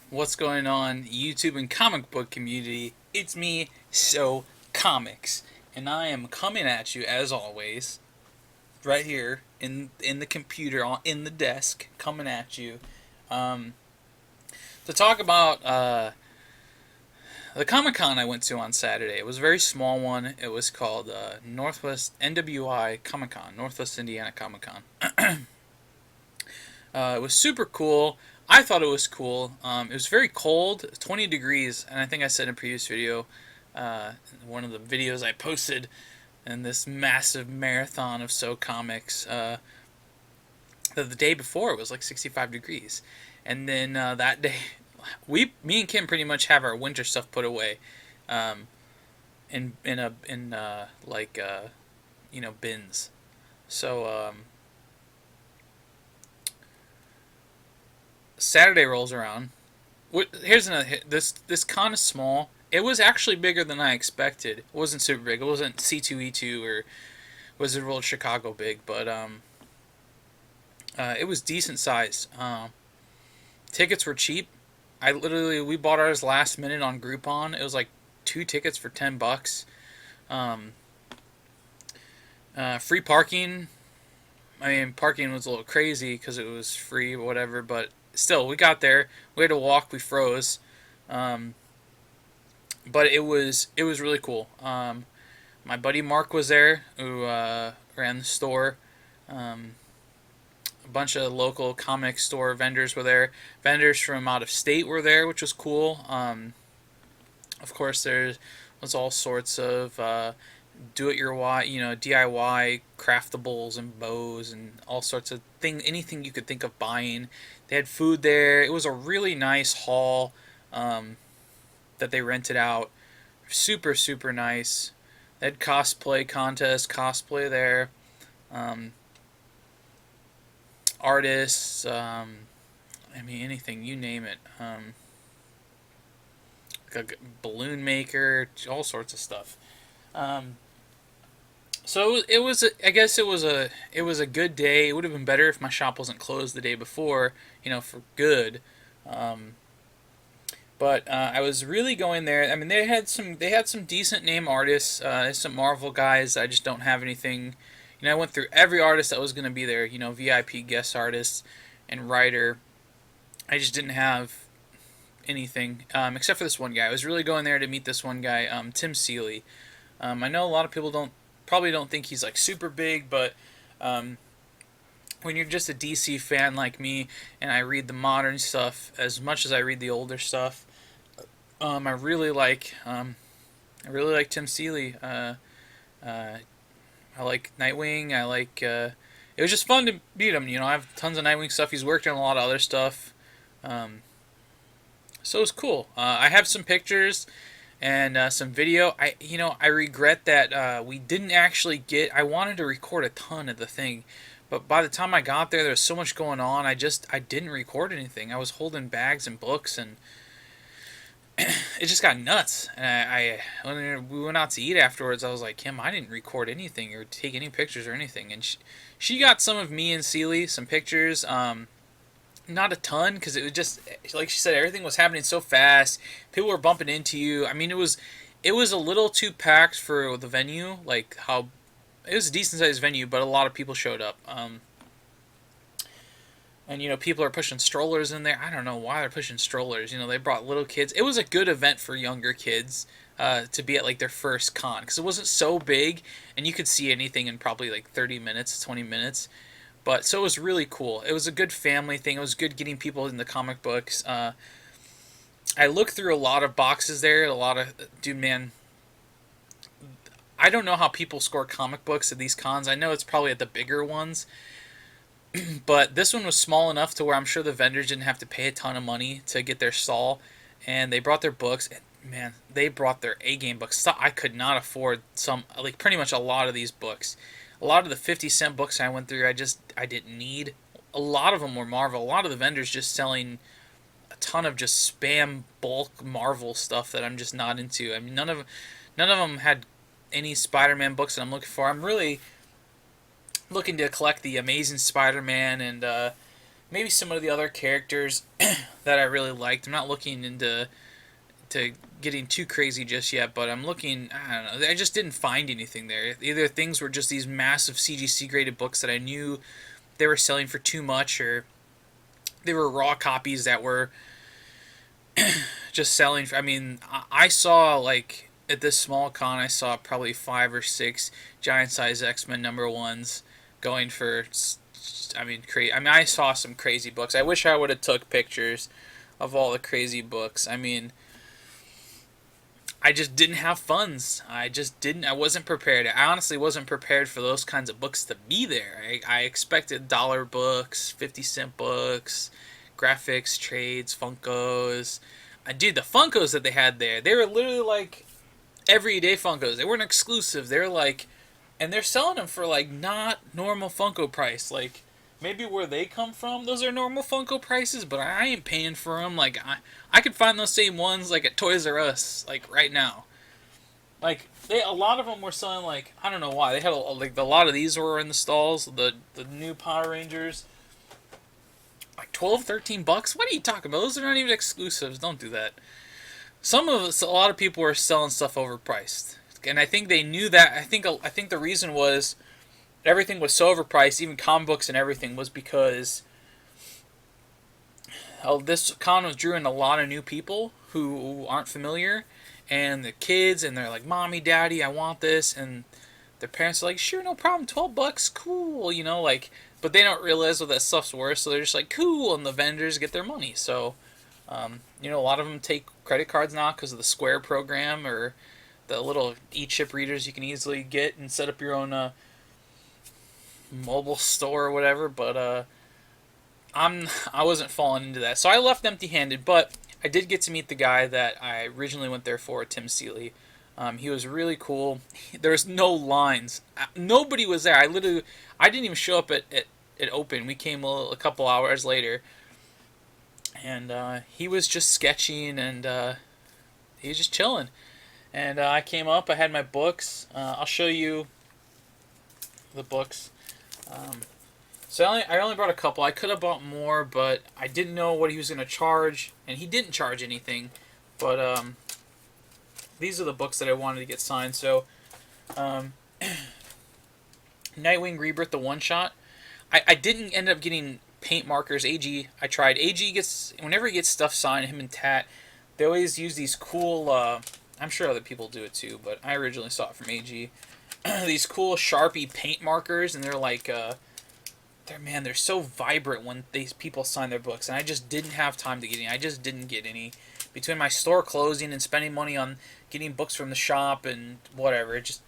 What's going on, YouTube and comic book community? It's me, So Comics, and I am coming at you as always, right here in the computer in the desk, coming at you um, to talk about the Comic Con I went to on Saturday. It was a very small one. It was called Northwest NWI Comic Con, Northwest Indiana Comic Con. It was super cool. I thought it was cool. It was very cold, 20 degrees, and I think I said in a previous video, one of the videos I posted in this massive marathon of So Comics, that the day before it was like 65 degrees, and then that day, me and Kim pretty much have our winter stuff put away, um, in bins. So Saturday rolls around. Here's another. This con is small. It was actually bigger than I expected. It wasn't super big. It wasn't C2E2 or Wizard World Chicago big, but it was decent size. Tickets were cheap. We bought ours last minute on Groupon. It was like 2 tickets for $10. Um, Free parking. I mean, parking was a little crazy because it was free, or whatever. But still, we got there. We had to walk. We froze. Um, but it was really cool. My buddy Mark was there, who ran the store. Um, a bunch of local comic store vendors were there. Vendors from out of state were there, which was cool. Of course, there was all sorts of do it your DIY craftables and bows and all sorts of thing, anything you could think of buying. They had food there. It was a really nice hall um, that they rented out. Super super nice. They had cosplay there. Um, Artists. I mean anything you name it. Like a balloon maker, all sorts of stuff. Um, So it was. I guess it was a good day. It would have been better if my shop wasn't closed the day before, for good. Um, but I was really going there. I mean, they had some decent name artists. Some Marvel guys. I just don't have anything. I went through every artist that was going to be there. VIP guest artists and writer. I just didn't have anything except for this one guy. I was really going there to meet this one guy, Tim Seeley. I know a lot of people don't think he's like super big, but um, when you're just a DC fan like me, and I read the modern stuff as much as I read the older stuff, um, I really like um, I really like Tim Seeley. Uh, I like Nightwing. It was just fun to meet him. I have tons of Nightwing stuff. He's worked on a lot of other stuff. Um, so it was cool. I have some pictures and some video. I regret that we didn't actually get. I wanted to record a ton of the thing, but by the time I got there was so much going on. I didn't record anything. I was holding bags and books, and it just got nuts. And when we went out to eat afterwards, I was like, Kim, I didn't record anything or take any pictures or anything, and she got some of me and Seeley some pictures. Not a ton because it was just like she said, everything was happening so fast. People were bumping into you. I mean, it was a little too packed for the venue. Like how it was a decent sized venue, but a lot of people showed up. And people are pushing strollers in there. I don't know why they're pushing strollers. They brought little kids. It was a good event for younger kids to be at like their first con because it wasn't so big and you could see anything in probably like 30 minutes, 20 minutes. But so it was really cool. It was a good family thing. It was good getting people in the comic books. I looked through a lot of boxes there. Dude, man, I don't know how people score comic books at these cons. I know it's probably at the bigger ones, but this one was small enough to where I'm sure the vendors didn't have to pay a ton of money to get their stall, and they brought their books. And man, they brought their A game books. I could not afford like pretty much a lot of these books. A lot of the 50-cent books I went through, I didn't need. A lot of them were Marvel. A lot of the vendors just selling a ton of just spam bulk Marvel stuff that I'm just not into. I mean, none of them had any Spider-Man books that I'm looking for. I'm really looking to collect the Amazing Spider-Man and maybe some of the other characters that I really liked. I'm not looking into to getting too crazy just yet, but I'm looking. I don't know. I just didn't find anything there. Either things were just these massive CGC graded books that I knew they were selling for too much, or they were raw copies that were just selling. I mean, I saw like at this small con, I saw probably 5 or 6 giant size X-Men #1s going for. I mean, crazy. I mean, I saw some crazy books. I wish I would have took pictures of all the crazy books. I mean, I just didn't have funds. I just didn't. I wasn't prepared. I honestly wasn't prepared for those kinds of books to be there. I expected dollar books, 50-cent books, graphics, trades, Funkos. Dude, the Funkos that they had there, they were literally like everyday Funkos. They weren't exclusive. They're like, and they're selling them for like not normal Funko price. Like maybe where they come from, those are normal Funko prices, but I ain't paying for them. Like I could find those same ones like at Toys R Us like right now. Like a lot of them were selling like I don't know why they had like a lot of these were in the stalls. The new Power Rangers, like 12, $13. What are you talking about? Those are not even exclusives. Don't do that. Some of us, a lot of people were selling stuff overpriced, and I think they knew that. I think the reason was everything was so overpriced, even comic books and everything, was because this con was drawing a lot of new people who aren't familiar, and the kids, and they're like, "Mommy, Daddy, I want this," and their parents are like, "Sure, no problem, $12, cool," like, but they don't realize what that stuff's worth, so they're just like, "Cool," and the vendors get their money. So, a lot of them take credit cards now because of the Square program or the little e-chip readers you can easily get and set up your own mobile store or whatever. But I wasn't falling into that, so I left empty-handed. But I did get to meet the guy that I originally went there for, Tim Seeley. He was really cool. There was no lines. Nobody was there. I didn't even show up at open. We came a couple hours later, and he was just sketching, and he was just chilling. And I came up. I had my books. I'll show you the books. So I only brought a couple. I could have bought more, but I didn't know what he was going to charge, and he didn't charge anything. But these are the books that I wanted to get signed. So, Nightwing Rebirth, the one shot. I didn't end up getting paint markers. AG, I tried. AG gets, whenever he gets stuff signed, him and Tat, they always use these cool, I'm sure other people do it too, but I originally saw it from AG. These cool Sharpie paint markers, and they're like, they're so vibrant when these people sign their books, and I just didn't have time to get any. I just didn't get any. Between my store closing and spending money on getting books from the shop and whatever, it just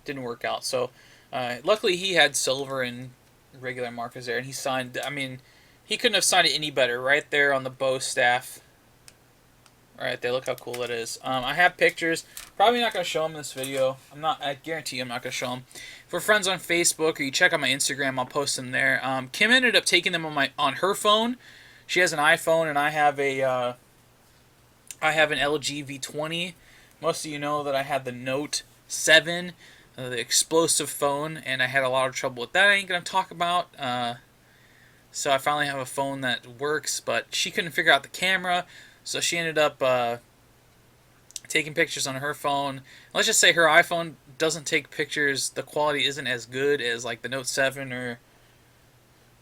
didn't work out. So, luckily he had silver and regular markers there, and he signed. I mean, he couldn't have signed it any better. Right there on the bow staff. Right there, look how cool that is. I have pictures. Probably not going to show them in this video. I guarantee you I'm not going to show them. If we're friends on Facebook or you check out my Instagram, I'll post them there. Kim ended up taking them on her phone. She has an iPhone, and I have an LG V20. Most of you know that I had the Note 7, the explosive phone, and I had a lot of trouble with that. I ain't going to talk about. So I finally have a phone that works, but she couldn't figure out the camera. So she ended up taking pictures on her phone. Let's just say her iPhone doesn't take pictures. The quality isn't as good as like the Note 7 or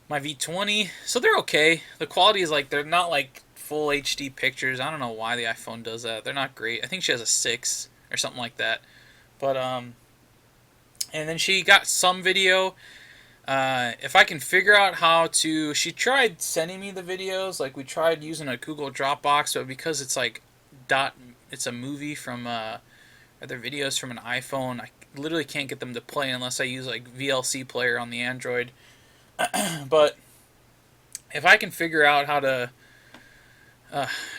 my V20. So they're okay. The quality is like, they're not like full HD pictures. I don't know why the iPhone does that. They're not great. I think she has a 6 or something like that. But and then she got some video. If I can figure out how to, she tried sending me the videos, like we tried using a Google Dropbox, but because it's like it's a movie from, or they're videos from an iPhone, I literally can't get them to play unless I use like VLC player on the Android. But if I can figure out how to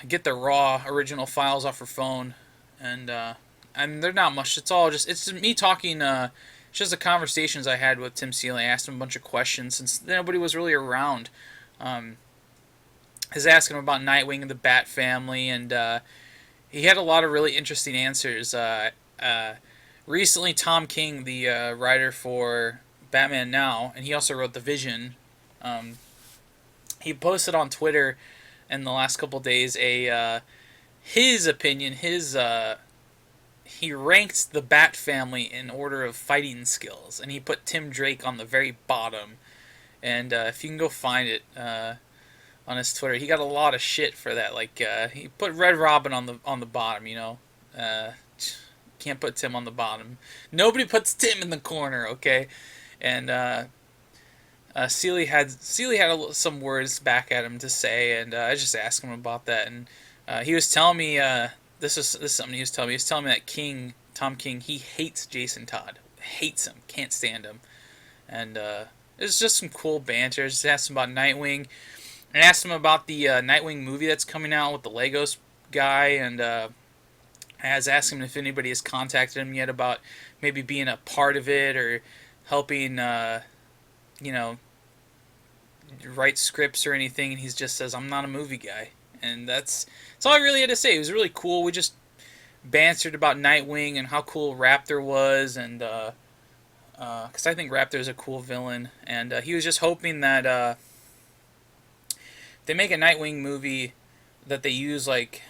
get the raw original files off her phone, and they're not much, it's just me talking, it's just the conversations I had with Tim Seeley. I asked him a bunch of questions since nobody was really around. I was asking him about Nightwing and the Bat family, and he had a lot of really interesting answers. Recently, Tom King, the writer for Batman Now, and he also wrote The Vision, he posted on Twitter, in the last couple days his opinion, he ranked the Bat family in order of fighting skills, and he put Tim Drake on the very bottom. And if you can go find it on his Twitter, he got a lot of shit for that. Like he put Red Robin on the bottom, you know. Can't put Tim on the bottom. Nobody puts Tim in the corner, okay? And Seeley had some words back at him to say, and I just asked him about that, and he was telling me this is something he was telling me. He was telling me that Tom King, he hates Jason Todd, hates him, can't stand him, and it was just some cool banter. I just asked him about Nightwing, and asked him about the Nightwing movie that's coming out with the Legos guy, and I was asking him if anybody has contacted him yet about maybe being a part of it or helping. You know, write scripts or anything, and he just says, I'm not a movie guy. And that's all I really had to say. It was really cool. We just bantered about Nightwing and how cool Raptor was, and because I think Raptor is a cool villain, and he was just hoping that they make a Nightwing movie that they use like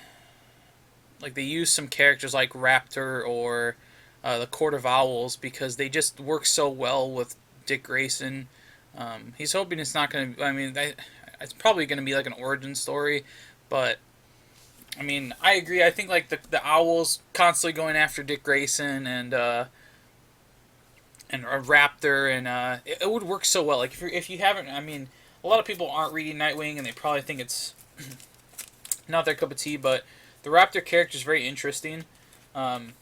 they use some characters like Raptor or the Court of Owls, because they just work so well with Dick Grayson. He's hoping it's not going to... I mean, it's probably going to be like an origin story, but... I mean, I agree. I think like the Owls constantly going after Dick Grayson and a Raptor, and it would work so well. Like if you haven't... I mean, a lot of people aren't reading Nightwing, and they probably think it's not their cup of tea, but the Raptor character is very interesting. And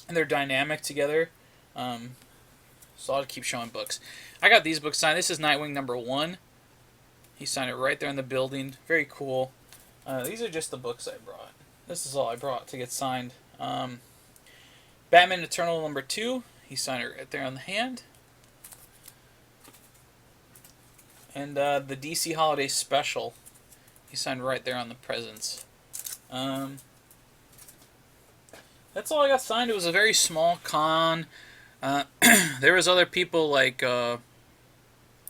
they're dynamic together. So I'll keep showing books. I got these books signed. This is Nightwing #1. He signed it right there in the building. Very cool. These are just the books I brought. This is all I brought to get signed. Batman Eternal #2. He signed it right there on the hand. And the DC Holiday Special. He signed right there on the presents. That's all I got signed. It was a very small con. There was other people like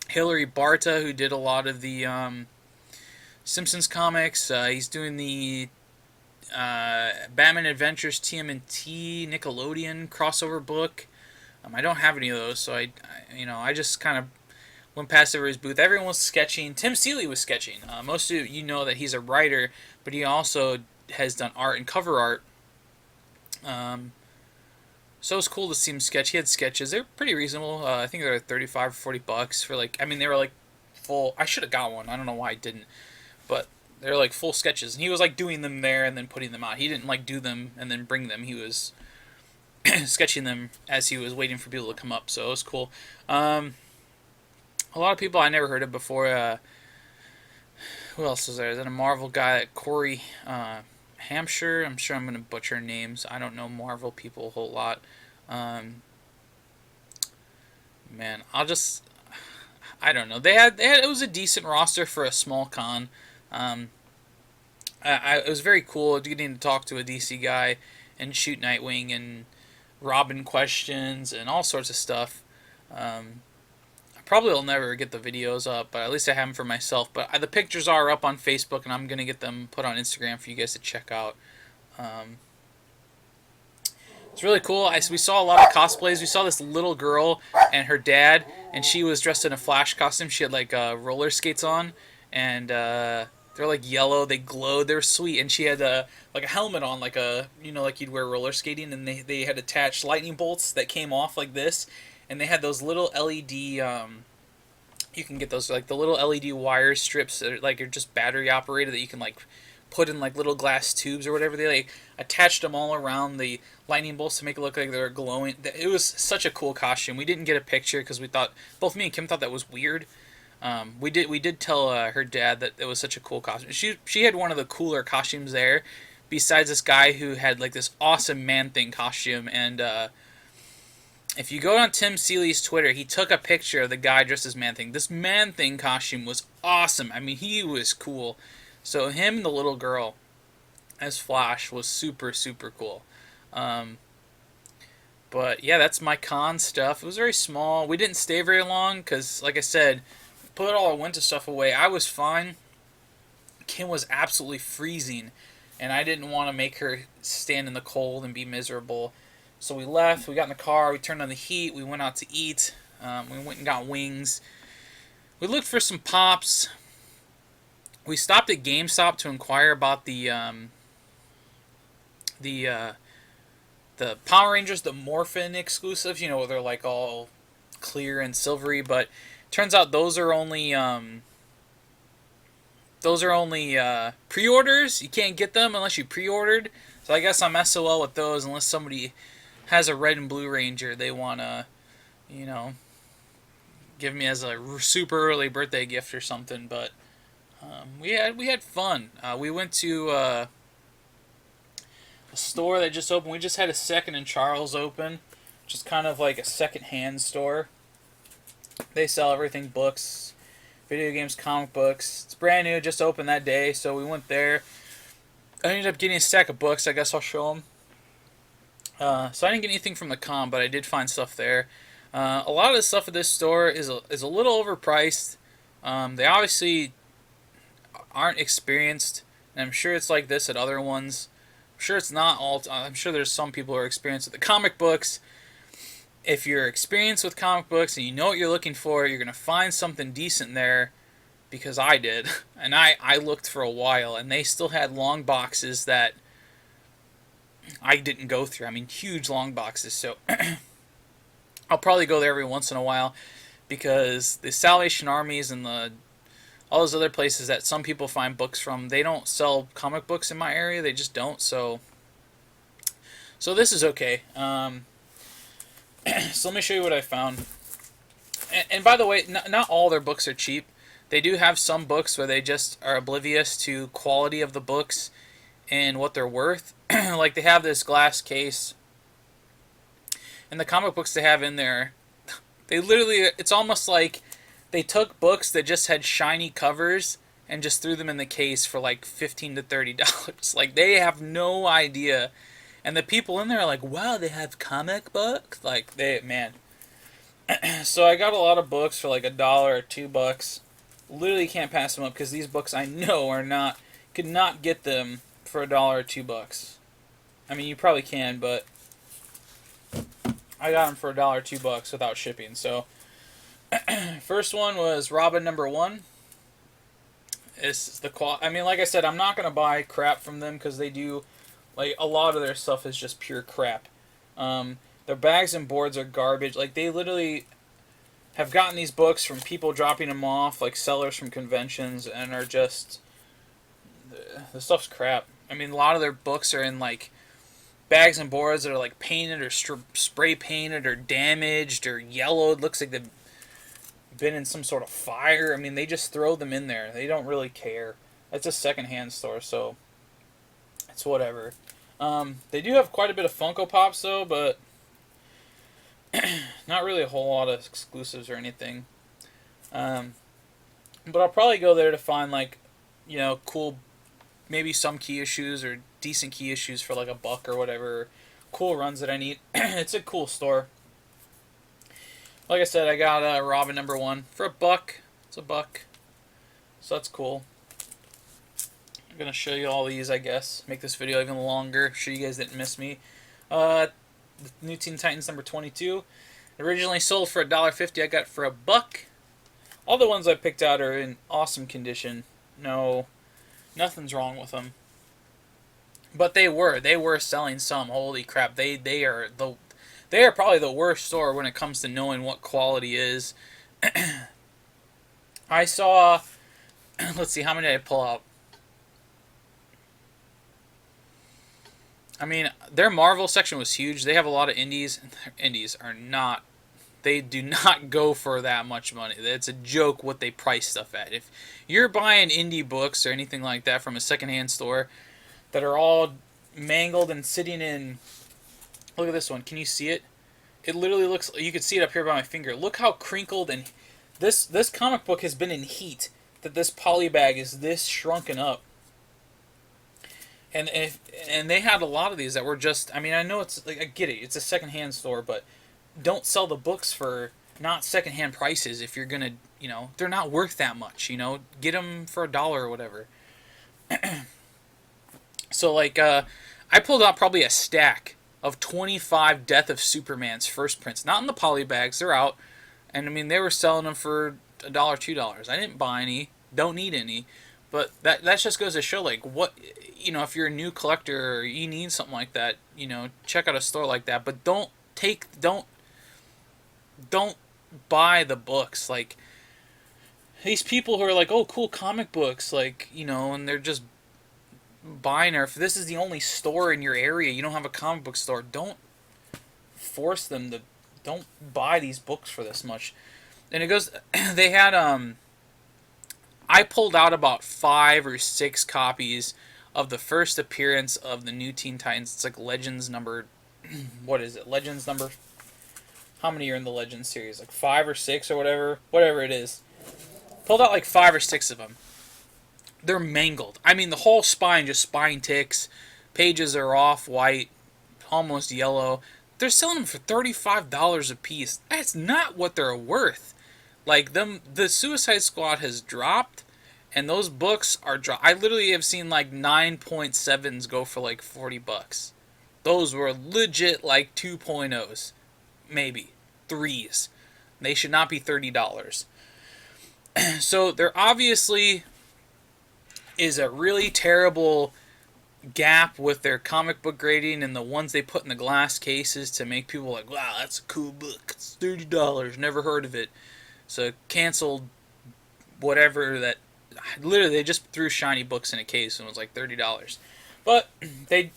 Hilary Barta, who did a lot of the Simpsons comics. He's doing the Batman Adventures TMNT Nickelodeon crossover book. I don't have any of those, so I just kind of went past over his booth. Everyone was sketching. Tim Seeley was sketching. Most of you know that he's a writer, but he also has done art and cover art. So it was cool to see him sketch. He had sketches. They're pretty reasonable. I think they're $35 or $40 for like. I mean, they were like full. I should have got one. I don't know why I didn't, but they're like full sketches. And he was like doing them there and then putting them out. He didn't like do them and then bring them. He was sketching them as he was waiting for people to come up. So it was cool. A lot of people I never heard of before. Who else was there? Is that a Marvel guy? Corey Hampshire. I'm sure I'm going to butcher names. I don't know Marvel people a whole lot. Man, I don't know. They had it was a decent roster for a small con. It was very cool getting to talk to a DC guy and shoot Nightwing and Robin questions and all sorts of stuff. I probably will never get the videos up, but at least I have them for myself. But the pictures are up on Facebook, and I'm going to get them put on Instagram for you guys to check out. It's really cool. We saw a lot of cosplays. We saw this little girl and her dad, and she was dressed in a Flash costume. She had like roller skates on, and they're like yellow. They glowed. They were sweet, and she had like a helmet on, like like you'd wear roller skating, and they had attached lightning bolts that came off like this. And they had those little LED, you can get those, like the little LED wire strips that are just battery operated that you can like put in like little glass tubes or whatever. They like attached them all around the lightning bolts to make it look like they were glowing. It was such a cool costume. We didn't get a picture because we thought, both me and Kim thought that was weird. We did tell her dad that it was such a cool costume. She had one of the cooler costumes there, besides this guy who had like this awesome Man-Thing costume. And if you go on Tim Seeley's Twitter, he took a picture of the guy dressed as Man-Thing. This Man-Thing costume was awesome. I mean, he was cool. So him and the little girl as Flash was super, super cool. But yeah, that's my con stuff. It was very small. We didn't stay very long because, like I said, put all our winter stuff away. I was fine. Kim was absolutely freezing, and I didn't want to make her stand in the cold and be miserable. So we left. We got in the car. We turned on the heat. We went out to eat. We went and got wings. We looked for some pops. We stopped at GameStop to inquire about the the Power Rangers, the Morphin exclusives. You know, where they're like all clear and silvery, but turns out those are only pre-orders. You can't get them unless you pre-ordered. So I guess I'm SOL with those unless somebody has a red and blue Ranger they wanna, you know, give me as a super early birthday gift or something. But we had fun. We went to a store that just opened. We just had a Second and Charles open, just kind of like a second-hand store. They sell everything: books, video games, comic books. It's brand new, just opened that day, so we went there. I ended up getting a stack of books. I guess I'll show them. So I didn't get anything from the con, but I did find stuff there. A lot of the stuff at this store is a little overpriced. They obviously aren't experienced, and I'm sure it's like this at other ones. I'm sure it's not all. I'm sure there's some people who are experienced with the comic books. If you're experienced with comic books and you know what you're looking for, you're gonna find something decent there. Because I did, and I looked for a while, and they still had long boxes that I didn't go through. I mean, huge long boxes. So I'll probably go there every once in a while, because the Salvation Armies and all those other places that some people find books from, they don't sell comic books in my area. They just don't. So this is okay. So let me show you what I found. And by the way, not all their books are cheap. They do have some books where they just are oblivious to quality of the books and what they're worth. Like they have this glass case, and the comic books they have in there, they literally, it's almost like they took books that just had shiny covers and just threw them in the case for like $15 to $30. Like they have no idea. And the people in there are like, wow, they have comic books? Like, man. So I got a lot of books for like $1 or $2. Literally can't pass them up because these books I know could not get them for $1 or $2. I mean, you probably can, but I got them for $1 or $2 without shipping. So first one was Robin #1. It's I mean, like I said, I'm not gonna buy crap from them because they do, like, a lot of their stuff is just pure crap. Their bags and boards are garbage. Like, they literally have gotten these books from people dropping them off, like sellers from conventions, and are just, the stuff's crap. I mean, a lot of their books are in like bags and boards that are like painted or spray painted or damaged or yellowed. Looks like they've been in some sort of fire. I mean, they just throw them in there. They don't really care. It's a secondhand store, so it's whatever. They do have quite a bit of Funko Pops though, but not really a whole lot of exclusives or anything. But I'll probably go there to find, like, you know, cool, maybe some key issues or decent key issues for like $1 or whatever. Cool runs that I need. It's a cool store. Like I said, I got Robin #1 for $1. It's $1. So that's cool. I'm going to show you all these, I guess. Make this video even longer. Show you guys didn't miss me. The new Teen Titans #22. Originally sold for $1.50. I got it for $1. All the ones I picked out are in awesome condition. No, nothing's wrong with them. But they were selling some. Holy crap! They are probably the worst store when it comes to knowing what quality is. I saw. Let's see, how many did I pull out? I mean, their Marvel section was huge. They have a lot of indies. Their indies are not. They do not go for that much money. It's a joke what they price stuff at. If you're buying indie books or anything like that from a secondhand store that are all mangled and sitting in... Look at this one. Can you see it? It literally looks... You can see it up here by my finger. Look how crinkled and... This comic book has been in heat. That this poly bag is this shrunken up. And they had a lot of these that were just... I mean, I know it's... Like, I get it. It's a secondhand store, but... Don't sell the books for not secondhand prices if you're gonna, you know, they're not worth that much, you know. Get them for $1 or whatever. So like I pulled out probably a stack of 25 Death of Superman's first prints, not in the poly bags, they're out. And I mean they were selling them for $1, $2. I didn't buy any, don't need any, but that just goes to show like what, if you're a new collector or you need something like that, check out a store like that, but don't buy the books. Like these people who are like, oh, cool comic books, like, and they're just buying, or if this is the only store in your area, you don't have a comic book store, don't force them to, don't buy these books for this much. And it goes, they had, I pulled out about 5 or 6 copies of the first appearance of the new Teen Titans. It's like Legends number, what is it? Legends number, how many are in the Legends series? Like 5 or 6 or whatever it is. Pulled out like 5 or 6 of them. They're mangled. I mean, the whole spine just spine ticks. Pages are off white, almost yellow. They're selling them for $35 a piece. That's not what they're worth. Like the Suicide Squad has dropped, and those books are dropped. I literally have seen like 9.7s go for like $40. Those were legit like 2.0s, maybe 3s. They should not be $30. So there obviously is a really terrible gap with their comic book grading and the ones they put in the glass cases to make people like, wow, that's a cool book. It's $30. Never heard of it. So canceled whatever that. Literally, they just threw shiny books in a case and it was like $30. But they,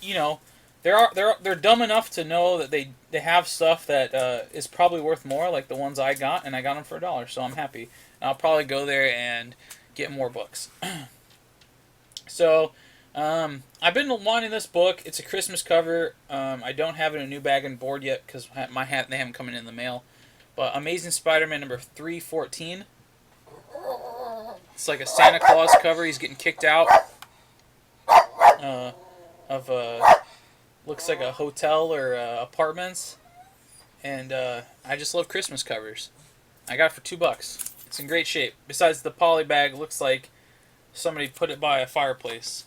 they're dumb enough to know that they have stuff that is probably worth more, like the ones I got, and I got them for $1, so I'm happy. And I'll probably go there and get more books. So, I've been wanting this book. It's a Christmas cover. I don't have it in a new bag and board yet because they haven't come in the mail. But Amazing Spider-Man number 314. It's like a Santa Claus cover. He's getting kicked out of looks like a hotel or apartments. And I just love Christmas covers. I got it for $2. It's in great shape. Besides the poly bag, looks like somebody put it by a fireplace.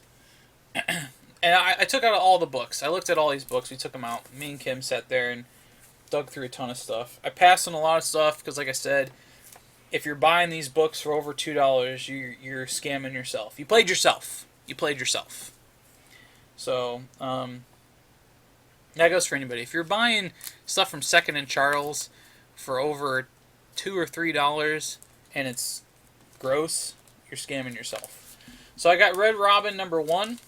And I took out all the books. I looked at all these books. We took them out. Me and Kim sat there and dug through a ton of stuff. I passed on a lot of stuff because, like I said, if you're buying these books for over $2, you're scamming yourself. You played yourself. So, that goes for anybody. If you're buying stuff from Second and Charles for over $2 or $3 and it's gross, you're scamming yourself. So I got Red Robin number 1,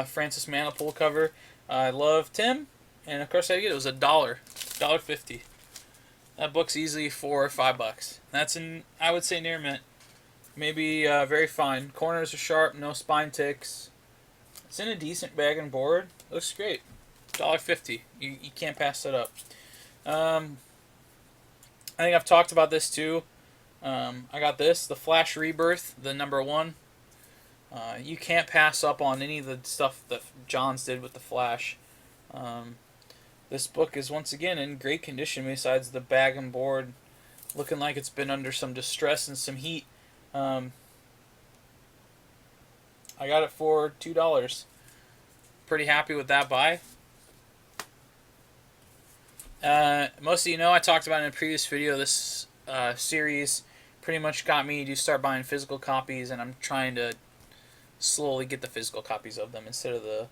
Francis Manapul cover. I love Tim, and of course I get it was $1.50. That book's easily $4 or $5. That's I would say near mint. Maybe very fine. Corners are sharp, no spine ticks. It's in a decent bag and board. Looks great. $1.50. You can't pass that up. I think I've talked about this too. I got this, the Flash Rebirth, the number 1. You can't pass up on any of the stuff that Johns did with the Flash. This book is once again in great condition besides the bag and board looking like it's been under some distress and some heat. I got it for $2. Pretty happy with that buy. Most of you know I talked about in a previous video this series pretty much got me to start buying physical copies, and I'm trying to slowly get the physical copies of them instead of the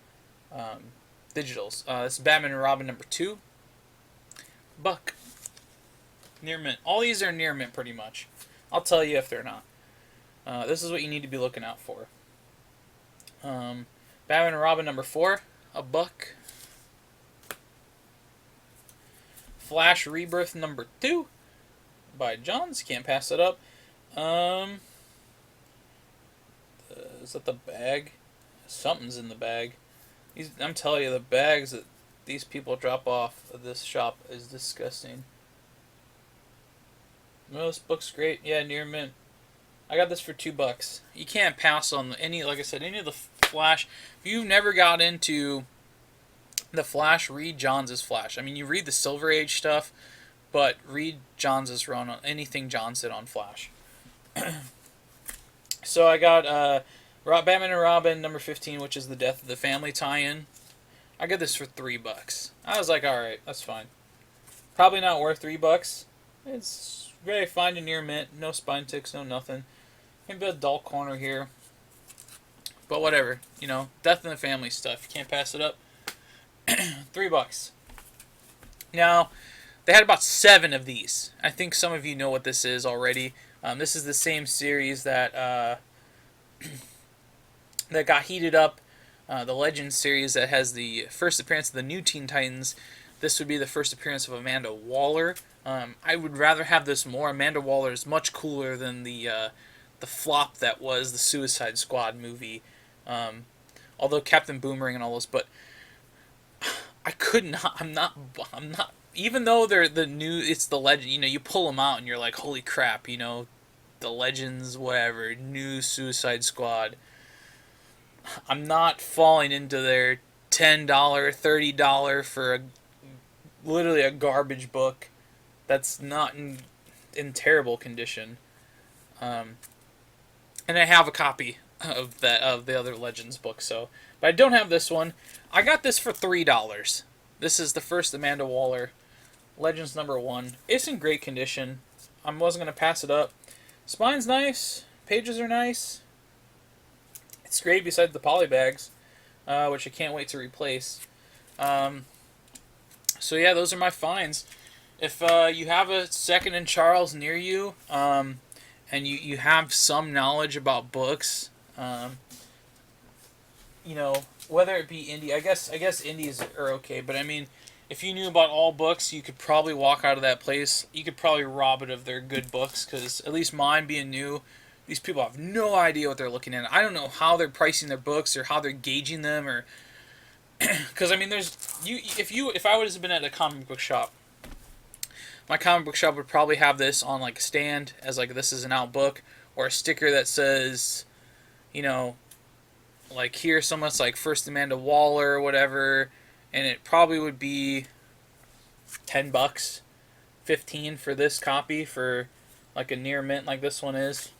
digitals. This is Batman and Robin number 2. $1. Near mint. All these are near mint pretty much. I'll tell you if they're not. This is what you need to be looking out for. Batman and Robin number 4. $1. Flash Rebirth number 2 by Johns. Can't pass it up. Is that the bag? Something's in the bag. I'm telling you, the bags that these people drop off of this shop is disgusting. No, this book's great. Yeah, near mint. I got this for $2. You can't pass on any, like I said, any of the Flash. If you've never got into the Flash, read Johns' Flash. I mean, you read the Silver Age stuff, but read Johns' run on anything Johns did on Flash. So I got Batman and Robin number 15, which is the Death of the Family tie-in. I got this for $3. I was like, all right, that's fine. Probably not worth $3. It's very fine to near mint. No spine ticks, no nothing. Maybe a dull corner here. But whatever, you know, Death in the Family stuff. You can't pass it up. $3. Now, they had about 7 of these. I think some of you know what this is already. This is the same series that that got heated up. The Legends series that has the first appearance of the new Teen Titans. This would be the first appearance of Amanda Waller. I would rather have this more. Amanda Waller is much cooler than the flop that was the Suicide Squad movie. Although Captain Boomerang and all those, but I could not. I'm not. Even though they're the new, it's the Legend. You know, you pull them out and you're like, holy crap. You know, the Legends, whatever, new Suicide Squad. I'm not falling into their $10, $30 for literally a garbage book that's not in terrible condition. And I have a copy of the other Legends book, so, but I don't have this one. I got this for $3. This is the first Amanda Waller Legends number 1. It's in great condition. I wasn't gonna pass it up. Spine's nice. Pages are nice. It's great besides the poly bags, which I can't wait to replace. So yeah, those are my finds. If you have a Second and Charles near you, and you have some knowledge about books, you know, whether it be indie, I guess indies are okay, but I mean, if you knew about all books, you could probably walk out of that place. You could probably rob it of their good books, because at least mine being new, these people have no idea what they're looking at. I don't know how they're pricing their books or how they're gauging them, or because I mean, if I would have been at a comic book shop, my comic book shop would probably have this on like a stand as like this is an out book, or a sticker that says, you know, like here someone's like First Amanda Waller or whatever, and it probably would be $10, $15 for this copy for like a near mint like this one is.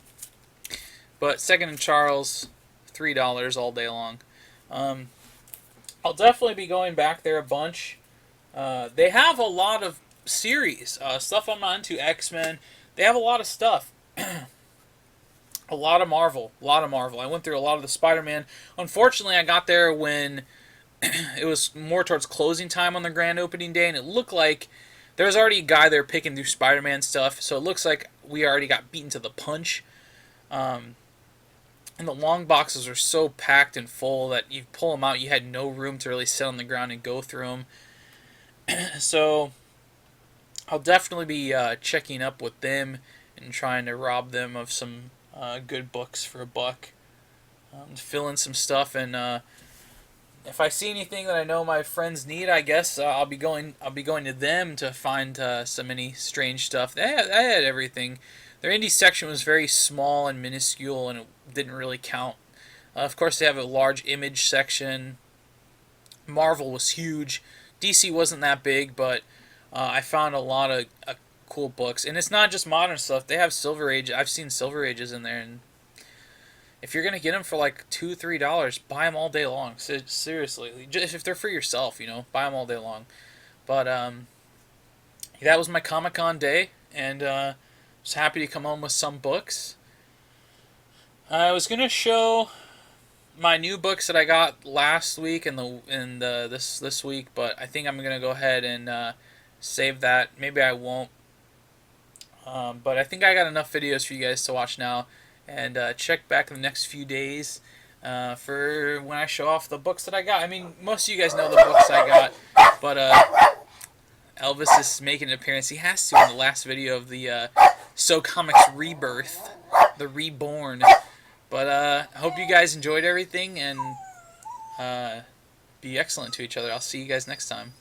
But Second and Charles, $3 all day long. I'll definitely be going back there a bunch. They have a lot of series, stuff I'm not into, X-Men. They have a lot of stuff. A lot of Marvel. I went through a lot of the Spider-Man. Unfortunately, I got there when it was more towards closing time on the grand opening day, and it looked like there was already a guy there picking through Spider-Man stuff, so it looks like we already got beaten to the punch. And the long boxes are so packed and full that you pull them out, you had no room to really sit on the ground and go through them. So I'll definitely be checking up with them and trying to rob them of some good books for $1. Fill in some stuff, and if I see anything that I know my friends need, I guess I'll be going to them to find some any strange stuff. I had everything. Their indie section was very small and minuscule, and it didn't really count. Of course, they have a large Image section. Marvel was huge. DC wasn't that big, but I found a lot of cool books. And it's not just modern stuff. They have Silver Age. I've seen Silver Ages in there, and if you're gonna get them for like $2, $3, buy them all day long. Seriously, just if they're for yourself, you know, buy them all day long. But that was my Comic-Con day, and was happy to come home with some books. I was gonna show my new books that I got last week and this week, but I think I'm gonna go ahead and save that. Maybe I won't, but I think I got enough videos for you guys to watch now, and check back in the next few days for when I show off the books that I got. I mean, most of you guys know the books I got, but Elvis is making an appearance. He has to in the last video of the So Comics Rebirth, the Reborn. But I hope you guys enjoyed everything, and be excellent to each other. I'll see you guys next time.